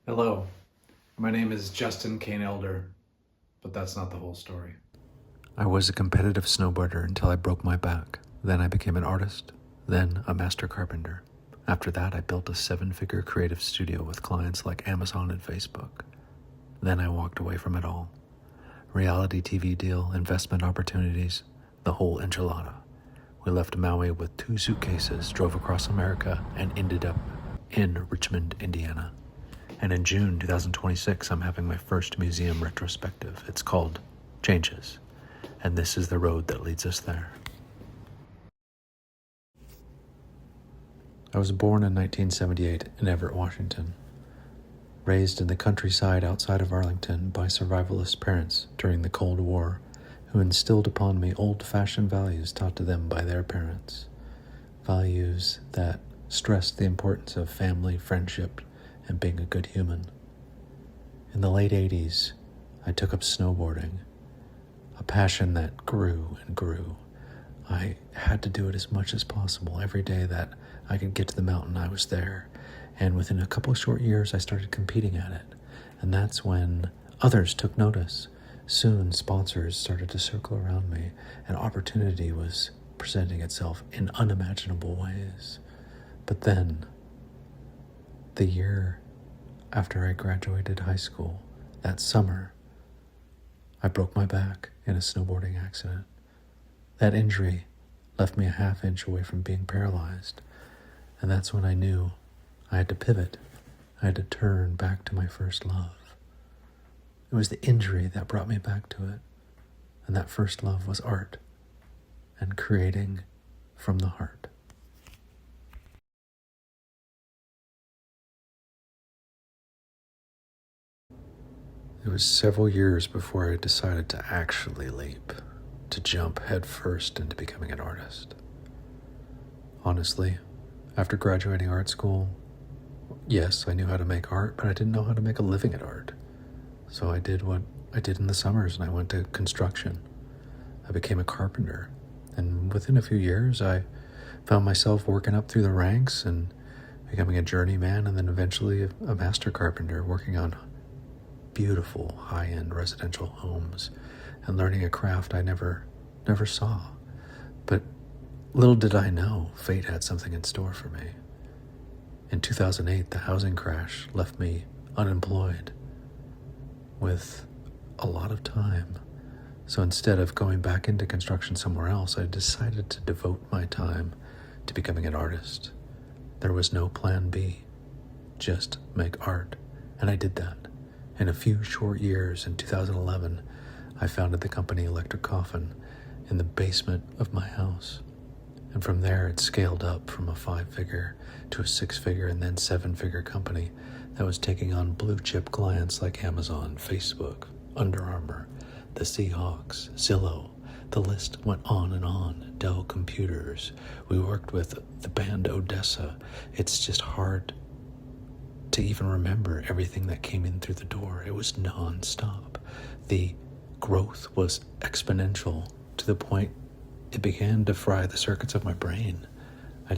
Hello, my name is Justin Kane Elder, but that's not the whole story. I was a competitive snowboarder until I broke my back. Then I became an artist, then a master carpenter. After that, I built a 7-figure creative studio with clients like Amazon and Facebook. Then I walked away from it all. Reality TV deal, investment opportunities, the whole enchilada. We left Maui with 2 suitcases, drove across America, and ended up in Richmond, Indiana. And in June 2026, I'm having my first museum retrospective. It's called Changes, and this is the road that leads us there. I was born in 1978 in Everett, Washington, raised in the countryside outside of Arlington by survivalist parents during the Cold War who instilled upon me old-fashioned values taught to them by their parents, values that stressed the importance of family, friendship, and being a good human. In the late 80s, I took up snowboarding, a passion that grew and grew. I had to do it as much as possible. Every day that I could get to the mountain, I was there. And within a couple of short years, I started competing at it. And that's when others took notice. Soon, sponsors started to circle around me, and opportunity was presenting itself in unimaginable ways. But then, the year after I graduated high school, that summer, I broke my back in a snowboarding accident. That injury left me a half-inch away from being paralyzed, and that's when I knew I had to pivot. I had to turn back to my first love. It was the injury that brought me back to it, and that first love was art and creating from the heart. It was several years before I decided to actually leap, to jump headfirst into becoming an artist. Honestly, after graduating art school, yes, I knew how to make art, but I didn't know how to make a living at art. So I did what I did in the summers, and I went to construction. I became a carpenter, and within a few years, I found myself working up through the ranks and becoming a journeyman, and then eventually a master carpenter working on beautiful high-end residential homes and learning a craft I never saw. But little did I know fate had something in store for me. In 2008, the housing crash left me unemployed with a lot of time. So instead of going back into construction somewhere else, I decided to devote my time to becoming an artist. There was no plan B, just make art. And I did that. In a few short years, in 2011, I founded the company Electric Coffin in the basement of my house. And from there, it scaled up from a 5-figure to a 6-figure and then 7-figure company that was taking on blue-chip clients like Amazon, Facebook, Under Armour, the Seahawks, Zillow. The list went on and on. Dell Computers. We worked with the band Odessa. It's just hard to even remember everything that came in through the door. It was non-stop. The growth was exponential to the point it began to fry the circuits of my brain. I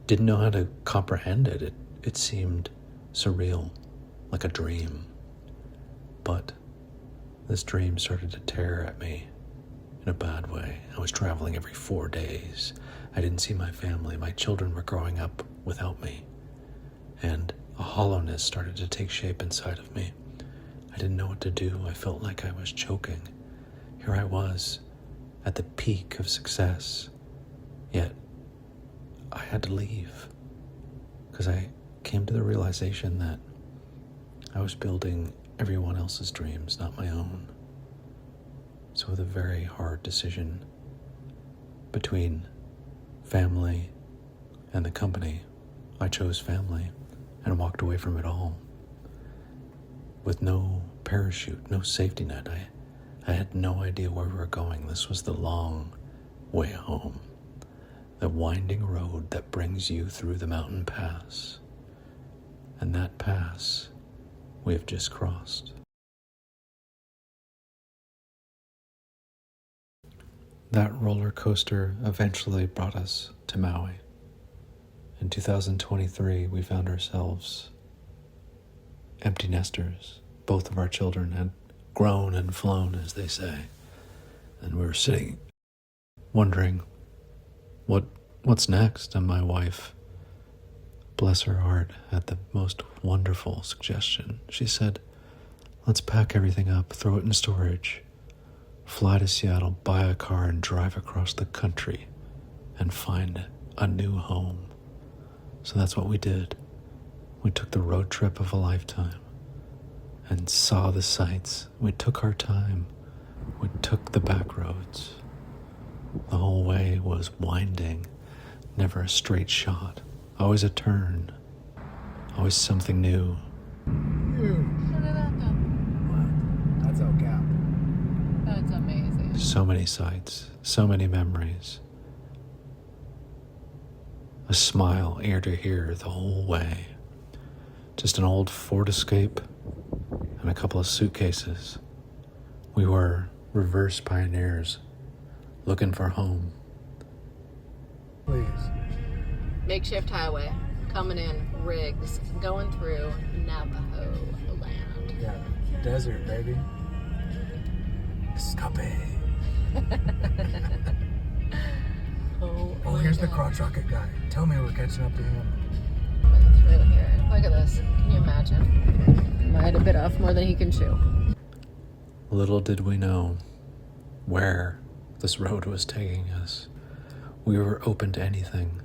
didn't know how to comprehend it. It seemed surreal, like a dream. But this dream started to tear at me in a bad way. I was traveling every 4 days. I didn't see my family. My children were growing up without me. And a hollowness started to take shape inside of me. I didn't know what to do. I felt like I was choking. Here I was, at the peak of success, yet I had to leave because I came to the realization that I was building everyone else's dreams, not my own. So with a very hard decision between family and the company, I chose family and walked away from it all. With no parachute, no safety net, I had no idea where we were going. This was the long way home, the winding road that brings you through the mountain pass. And that pass we have just crossed. That roller coaster eventually brought us to Maui. In 2023, we found ourselves empty nesters. Both of our children had grown and flown, as they say. And we were sitting wondering what's next, and my wife, bless her heart, had the most wonderful suggestion. She said, let's pack everything up, throw it in storage, fly to Seattle, buy a car, and drive across the country and find a new home. So that's what we did. We took the road trip of a lifetime and saw the sights. We took our time. We took the back roads. The whole way was winding, never a straight shot, always a turn, always something new. That's El Cap. That's amazing. So many sights, so many memories. A smile ear to ear the whole way. Just an old Ford Escape and a couple of suitcases. We were reverse pioneers looking for home. Please. Makeshift highway coming in, rigs, going through Navajo land. Yeah, desert, baby. Escape. Oh, here's the crotch rocket guy. Tell me we're catching up to him. Coming through here. Look at this. Can you imagine? Might have bit off more than he can chew. Little did we know where this road was taking us. We were open to anything.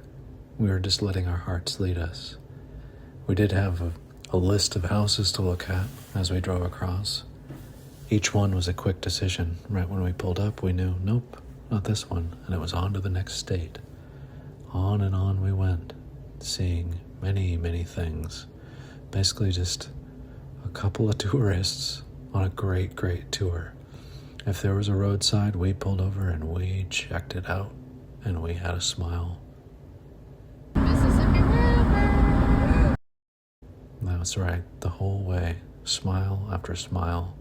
We were just letting our hearts lead us. We did have a list of houses to look at as we drove across. Each one was a quick decision. Right when we pulled up, we knew, nope, not this one. And it was on to the next state. On and on we went, seeing many, many things. Basically just a couple of tourists on a great, great tour. If there was a roadside, we pulled over and we checked it out, and we had a smile. Mississippi River. That's right, the whole way, smile after smile.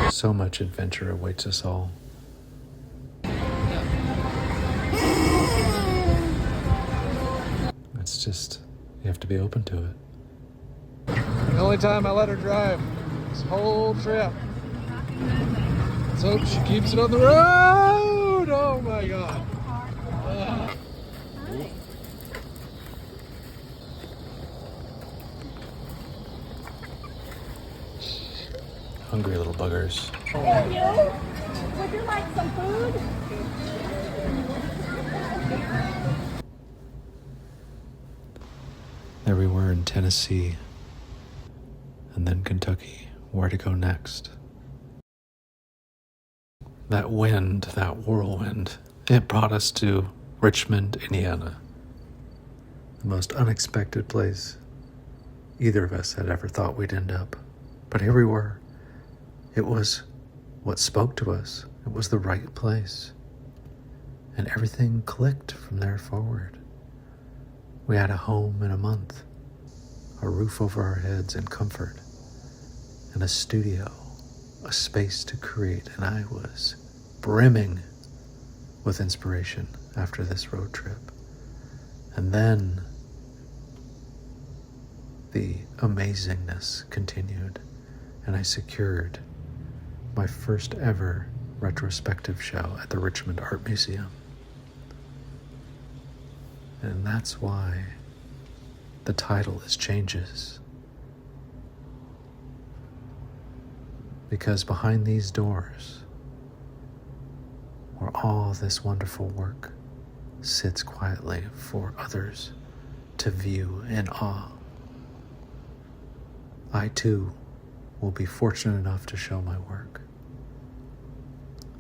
So much adventure awaits us all. It's just, you have to be open to it. The only time I let her drive this whole trip. Let's hope she keeps it on the road. Oh my God. Hungry little buggers. Thank you. Would you like some food? There we were in Tennessee, and then Kentucky. Where to go next? That wind, that whirlwind, it brought us to Richmond, Indiana. The most unexpected place either of us had ever thought we'd end up. But here we were. It was what spoke to us. It was the right place. And everything clicked from there forward. We had a home in a month, a roof over our heads and comfort, and a studio, a space to create. And I was brimming with inspiration after this road trip. And then the amazingness continued, and I secured my first ever retrospective show at the Richmond Art Museum. And that's why the title is Changes. Because behind these doors, where all this wonderful work sits quietly for others to view in awe, I too will be fortunate enough to show my work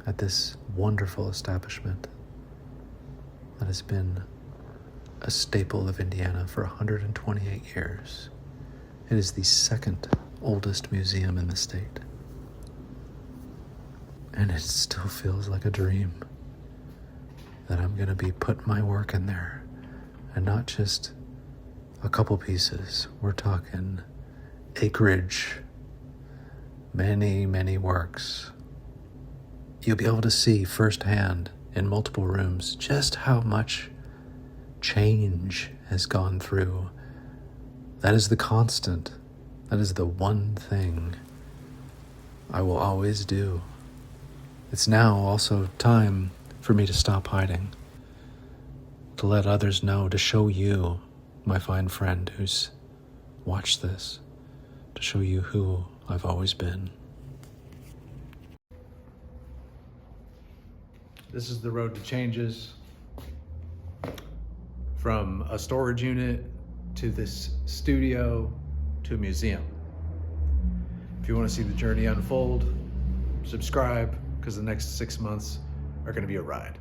at this wonderful establishment that has been a staple of Indiana for 128 years. It is the second oldest museum in the state. And it still feels like a dream that I'm going to be putting my work in there, and not just a couple pieces. We're talking acreage, many, many works you'll be able to see firsthand in multiple rooms just how much change has gone through. That is the constant. That is the one thing I will always do. It's now also time for me to stop hiding, to let others know, to show you, my fine friend who's watched this, to show you who I've always been. This is the road to changes. From a storage unit to this studio to a museum. If you want to see the journey unfold, subscribe, because the next 6 months are going to be a ride.